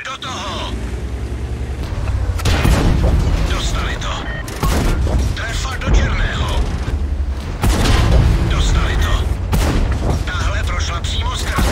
Do toho! Dostali to. Trefa do černého. Dostali to. Tahle prošla přímo skrz.